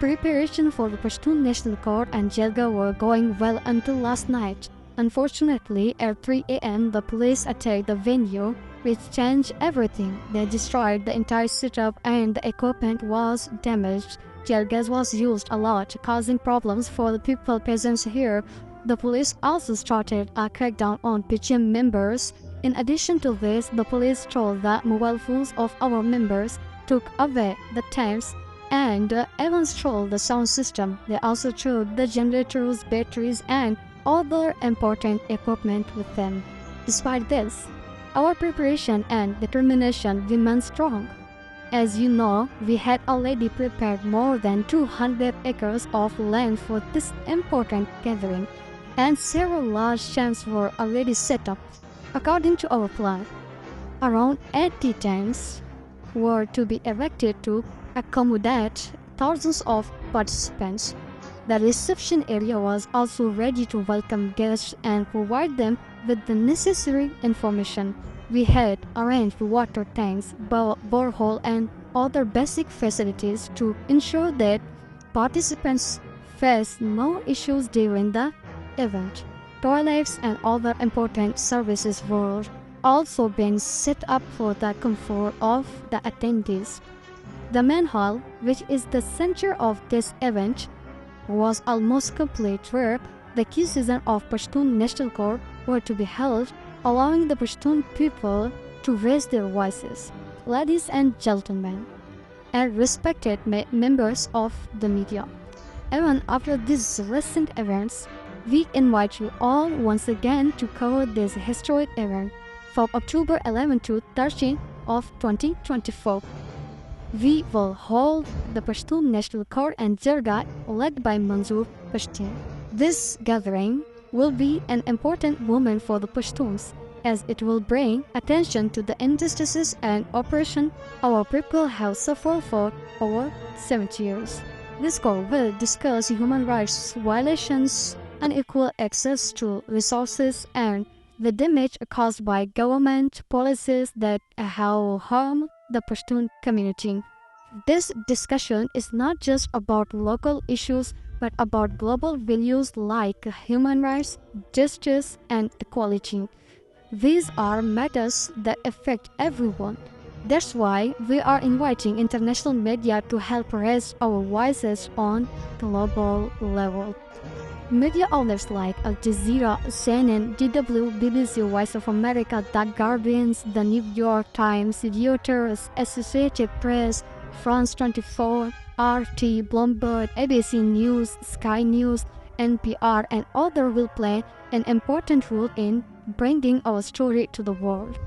Preparation for the Pashtun National Court and Jelga were going well until last night. Unfortunately, at 3 a.m., the police attacked the venue, which changed everything. They destroyed the entire setup and the equipment was damaged. Tear gas was used a lot, causing problems for the people present here. The police also started a crackdown on PGM members. In addition to this, the police stole the mobile phones of our members, took away the tents, and even stole the sound system. They also took the generators, batteries, and other important equipment with them. Despite this, our preparation and determination remain strong. As you know, we had already prepared more than 200 acres of land for this important gathering, and several large tents were already set up. According to our plan, around 80 tents were to be erected to accommodate thousands of participants. The reception area was also ready to welcome guests and provide them with the necessary information. We had arranged water tanks, borehole, and other basic facilities to ensure that participants face no issues during the event. Toilets and other important services were also being set up for the comfort of the attendees. The main hall, which is the center of this event, was almost complete, where the key session of Pashtun National Court were to be held, allowing the Pashtun people to raise their voices. Ladies and gentlemen, and respected members of the media, even after these recent events, we invite you all once again to cover this historic event from October 11 to 13 of 2024. We will hold the Pashtun National Court and Jirga led by Manzoor Pashtun. This gathering will be an important moment for the Pashtuns, as it will bring attention to the injustices and oppression our people have suffered for over 70 years. This court will discuss human rights violations, unequal access to resources, and the damage caused by government policies that have harmed the Pashtun community. This discussion is not just about local issues but about global values like human rights, justice, and equality. These are matters that affect everyone. That's why we are inviting international media to help raise our voices on global level. Media outlets like Al Jazeera, CNN, DW, BBC, Voice of America, The Guardian, The New York Times, Reuters, Associated Press, France 24, RT, Bloomberg, ABC News, Sky News, NPR, and others will play an important role in bringing our story to the world.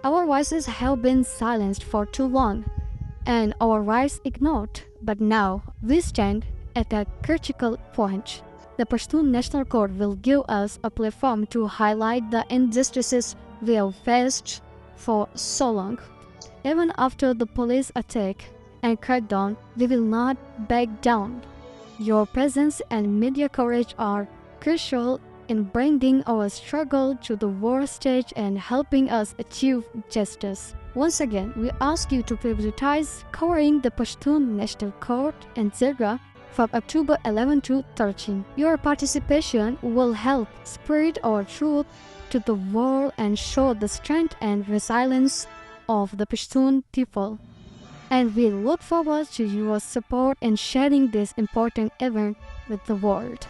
Our voices have been silenced for too long, and our rights ignored, but now we stand at a critical point. The Pashtun National Court will give us a platform to highlight the injustices we have faced for so long. Even after the police attack and crackdown, we will not back down. Your presence and media coverage are crucial in bringing our struggle to the world stage and helping us achieve justice. Once again, we ask you to prioritize covering the Pashtun National Court and Zirga from October 11 to 13. Your participation will help spread our truth to the world and show the strength and resilience of the Pashtun people. And we look forward to your support in sharing this important event with the world.